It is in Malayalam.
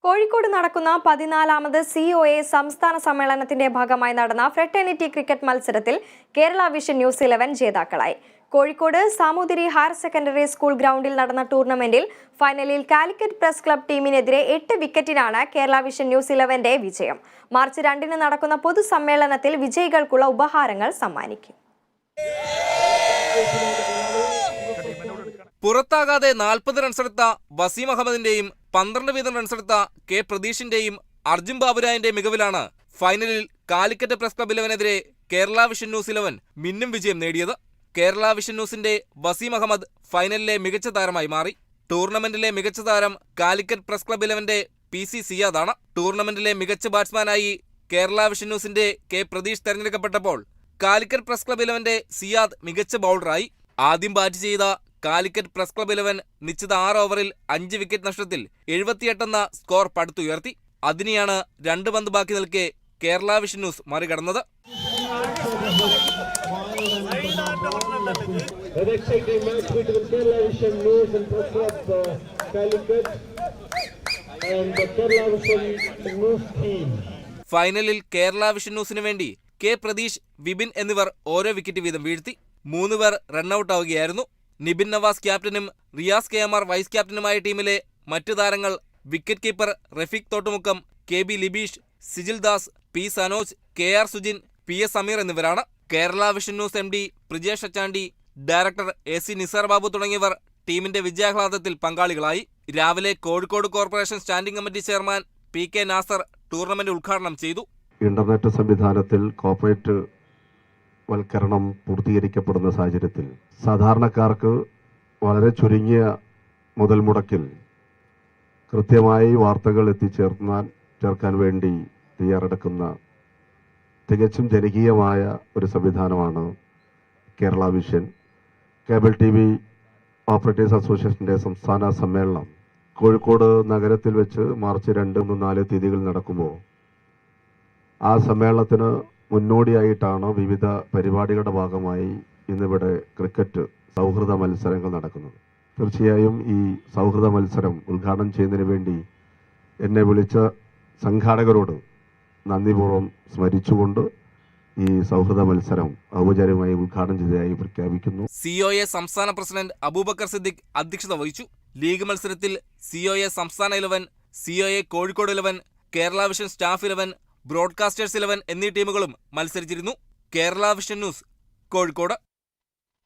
കോഴിക്കോട് നടക്കുന്ന 14ാമത് COA സംസ്ഥാന സമ്മേളനത്തിന്റെ ഭാഗമായി നടന്ന ഫ്രട്ടേണിറ്റി ക്രിക്കറ്റ് മത്സരത്തിൽ കേരള വിഷൻ ന്യൂസ് 11 ജേതാക്കളായി. Kozhikode Samoothiri higher secondary school ഗ്രൗണ്ടിൽ നടന്ന ടൂർണമെന്റിൽ ഫൈനലിൽ കാലിക്കറ്റ് പ്രസ് ക്ലബ് ടീമിനെതിരെ 8 വിക്കറ്റിനാണ് കേരള വിഷൻ ന്യൂസ് 11ന്റെ വിജയം. മാർച്ച് 2-ന് നടക്കുന്ന പൊതുസമ്മേളനത്തിൽ വിജയികൾക്കുള്ള ഉപഹാരങ്ങൾ സമ്മാനിക്കും. പുറത്താകാതെ 40 റൺസെടുത്ത വസീം അഹമ്മദിന്റെയും 12 വീതം റൺസെടുത്ത കെ പ്രതീഷിന്റെയും അർജുൻ ബാബുരായന്റെ മികവിലാണ് ഫൈനലിൽ കാലിക്കറ്റ് പ്രസ് ക്ലബ് 11-നെതിരെ കേരള വിഷൻ ന്യൂസ് 11 മിന്നും വിജയം നേടിയത്. കേരള വിഷൻ ന്യൂസിന്റെ വസീം അഹമ്മദ് ഫൈനലിലെ മികച്ച താരമായി മാറി. ടൂർണമെന്റിലെ മികച്ച താരം കാലിക്കറ്റ് പ്രസ് ക്ലബ് 11ന്റെ PC സിയാദാണ്. ടൂർണമെന്റിലെ മികച്ച ബാറ്റ്സ്മാനായി കേരള വിഷൻ ന്യൂസിന്റെ കെ പ്രതീഷ് തെരഞ്ഞെടുക്കപ്പെട്ടപ്പോൾ കാലിക്കറ്റ് പ്രസ് ക്ലബ് 11ന്റെ സിയാദ് മികച്ച ബൗളറായി. ആദ്യം ബാറ്റ് ചെയ്ത കാലിക്കറ്റ് പ്രസ് ക്ലബ് 11 നിശ്ചിത 6 ഓവറിൽ 5 വിക്കറ്റ് നഷ്ടത്തിൽ 78 എന്ന സ്കോർ പടുത്തുയർത്തി. അതിനെയാണ് 2 പന്ത് ബാക്കി നിൽക്കെ കേരള വിഷൻ ന്യൂസ് മറികടന്നത്. ഫൈനലിൽ കേരള വിഷൻ ന്യൂസിനു വേണ്ടി കെ പ്രതീഷ്, വിപിൻ എന്നിവർ ഓരോ വിക്കറ്റ് വീതം വീഴ്ത്തി. 3 പേർ റണ്ണൌട്ട് ആവുകയായിരുന്നു. നിബിൻ നവാസ് ക്യാപ്റ്റനും റിയാസ് KMR വൈസ് ക്യാപ്റ്റനുമായ ടീമിലെ മറ്റു താരങ്ങൾ wicket keeper Rafeeq Thottumukkam, KB Libeesh, Sijil Das, P Sanoj, KR Sujin, PS Sameer എന്നിവരാണ്. Kerala vision news MD Prijesh Achandi, director AC Nisar Babu തുടങ്ങിയവർ ടീമിന്റെ വിജയാഹ്ലാദത്തിൽ പങ്കാളികളായി. രാവിലെ Kozhikode corporation standing committee chairman PK Nasar tournament ഉദ്ഘാടനം ചെയ്തു. ഇന്റർനെറ്റ് സംവിധാനത്തിൽ കോർപ്പറേറ്റ് വൽക്കരണം പൂർത്തീകരിക്കപ്പെടുന്ന സാഹചര്യത്തിൽ സാധാരണക്കാർക്ക് വളരെ മുതൽ മുടക്കിൽ കൃത്യമായി വാർത്തകൾ ചേർക്കാൻ വേണ്ടി തയ്യാറെടുക്കുന്ന തികച്ചും ജനകീയമായ ഒരു സംവിധാനമാണ് Kerala vision. Cable TV operators അസോസിയേഷന്റെ സംസ്ഥാന സമ്മേളനം കോഴിക്കോട് നഗരത്തിൽ വെച്ച് മാർച്ച് 2, 3, 4 തീയതികൾ നടക്കുമ്പോൾ ആ സമ്മേളനത്തിന് മുന്നോടിയായിട്ടാണ് വിവിധ പരിപാടികളുടെ ഭാഗമായി ഇന്നിവിടെ ക്രിക്കറ്റ് സൗഹൃദ മത്സരങ്ങൾ നടക്കുന്നത്. തീർച്ചയായും ഈ സൗഹൃദ മത്സരം ഉദ്ഘാടനം ചെയ്യുന്നതിന് വേണ്ടി എന്നെ വിളിച്ച സംഘാടകരോട് നന്ദിപൂർവ്വം സ്മരിച്ചുകൊണ്ട് ഈ സൗഹൃദ മത്സരം ഔപചാരികമായി ഉദ്ഘാടനം ചെയ്തതായി പ്രഖ്യാപിക്കുന്നു. COA സംസ്ഥാന പ്രസിഡന്റ് അബൂബക്കർ സിദ്ദിഖ് അധ്യക്ഷത വഹിച്ചു. ലീഗ് മത്സരത്തിൽ COA സംസ്ഥാന 11, COA Kozhikode 11, Kerala vision staff 11, broadcasters 11 എന്നീ ടീമുകളും മത്സരിച്ചിരുന്നു. Kerala vision news Kozhikode.